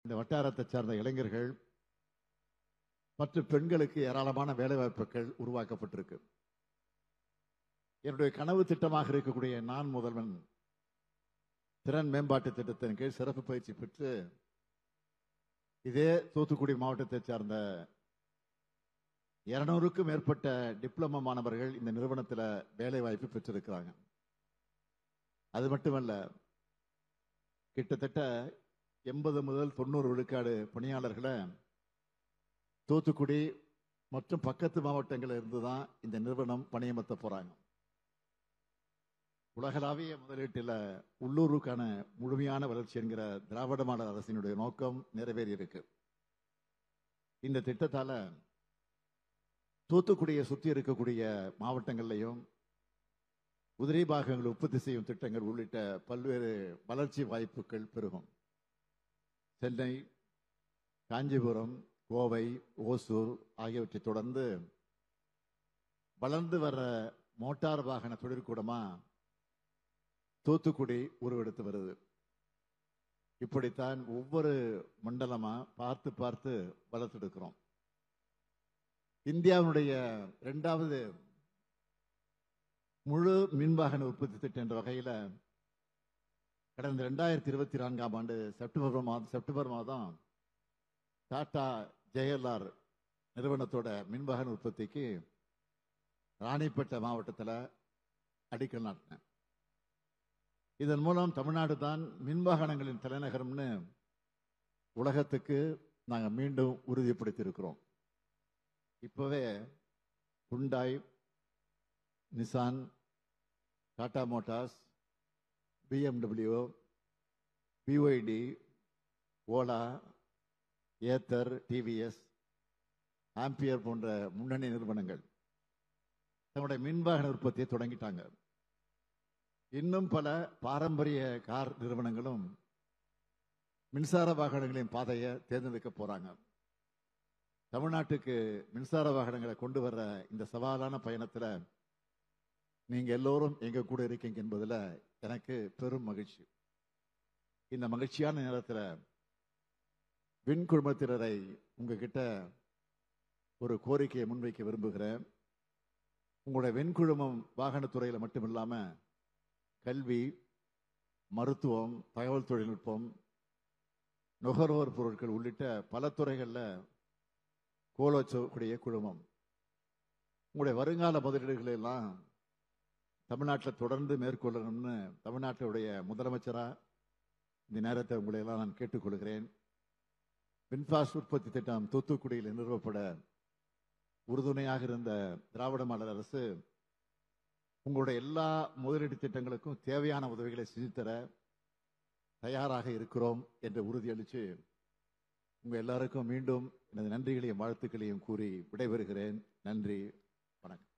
இந்த வட்டாரத்தை சார்ந்த இளைஞர்கள் மற்றும் பெண்களுக்கு ஏராளமான வேலைவாய்ப்புகள் உருவாக்கப்பட்டிருக்கு. என்னுடைய கனவு திட்டமாக இருக்கக்கூடிய நான் முதல்வன் திறன் மேம்பாட்டு திட்டத்தின் கீழ் சிறப்பு பயிற்சி பெற்று இதே தூத்துக்குடி மாவட்டத்தை சார்ந்த 200க்கும் மேற்பட்ட டிப்ளமோ மாணவர்கள் இந்த நிறுவனத்தில் வேலை வாய்ப்பு பெற்றிருக்கிறாங்க. அது மட்டுமல்ல, கிட்டத்தட்ட 80 முதல் 90 விழுக்காடு பணியாளர்களை தூத்துக்குடி மற்றும் பக்கத்து மாவட்டங்களில் இருந்து தான் இந்த நிறுவனம் பணியமர்த்த போறாங்க. உலகளாவிய முதலீட்டில் உள்ளூருக்கான முழுமையான வளர்ச்சி என்கிற திராவிட மாடல் அரசினுடைய நோக்கம் நிறைவேறி இருக்கு. இந்த திட்டத்தால தூத்துக்குடியை சுற்றி இருக்கக்கூடிய மாவட்டங்கள்லையும் உதிரி பாகங்கள் உற்பத்தி செய்யும் திட்டங்கள் உள்ளிட்ட பல்வேறு வளர்ச்சி வாய்ப்புகள் பெருகும். சென்னை, காஞ்சிபுரம், கோவை, ஓசூர் ஆகியவற்றை தொடர்ந்து வளர்ந்து வர மோட்டார் வாகன தொழிற்கூடமா தூத்துக்குடி உருவெடுத்து வருது. இப்படித்தான் ஒவ்வொரு மண்டலமா பார்த்து பார்த்து வளர்த்தெடுக்கிறோம். இந்தியாவுடைய 2வது முழு மின்வாகன உற்பத்தி திட்டம் என்ற வகையில் கடந்த 2024ஆம் ஆண்டு செப்டம்பர் மாதம் டாடா JLR நிறுவனத்தோட மின்வாகன உற்பத்திக்கு ராணிப்பேட்டை மாவட்டத்தில் அடிக்கல் நாட்டினேன். இதன் மூலம் தமிழ்நாடு தான் மின்வாகனங்களின் தலைநகரம்னு உலகத்துக்கு நாங்கள் மீண்டும் உறுதிப்படுத்தி இருக்கிறோம். இப்பவே Hyundai, Nissan, Tata Motors, BMW, BYD, Ola, Ather, TVS, ampere போன்ற முன்னணி நிறுவனங்கள் தங்களுடைய மின்வாகன உற்பத்தியை தொடங்கிட்டாங்க. இன்னும் பல பாரம்பரிய கார் நிறுவனங்களும் மின்சார வாகனங்களின் பாதையை தேர்ந்தெடுக்க போறாங்க. தமிழ்நாட்டுக்கு மின்சார வாகனங்களை கொண்டு வர்ற இந்த சவாலான பயணத்தில் நீங்க எல்லோரும் எங்க கூட இருக்கீங்க என்பதில் எனக்கு பெரும் மகிழ்ச்சி. இந்த மகிழ்ச்சியான நேரத்தில் விண் குழுமத்தினரை உங்ககிட்ட ஒரு கோரிக்கையை முன்வைக்க விரும்புகிறேன். உங்களுடைய வெண்குழுமம் வாகனத்துறையில் மட்டும் இல்லாம கல்வி, மருத்துவம், தகவல் தொழில்நுட்பம், நுகர்வோர் பொருட்கள் உள்ளிட்ட பல துறைகளில் கோலோச்சக்கூடிய குழுமம். உங்களுடைய வருங்கால முதலீடுகளை எல்லாம் தமிழ்நாட்டில் தொடர்ந்து மேற்கொள்ளணும்னு தமிழ்நாட்டுடைய முதலமைச்சரா இந்த நேரத்தை உங்களை எல்லாம் நான் கேட்டுக்கொள்கிறேன். வின்ஃபாஸ்ட் உற்பத்தி திட்டம் தூத்துக்குடியில் நிறுவப்பட உறுதுணையாக இருந்த திராவிட மாடல் அரசு உங்களுடைய எல்லா முதலீட்டு திட்டங்களுக்கும் தேவையான உதவிகளை செஞ்சு தர தயாராக இருக்கிறோம் என்று உறுதியளித்து உங்க எல்லாருக்கும் மீண்டும் எனது நன்றிகளையும் வாழ்த்துக்களையும் கூறி விடைபெறுகிறேன். நன்றி, வணக்கம்.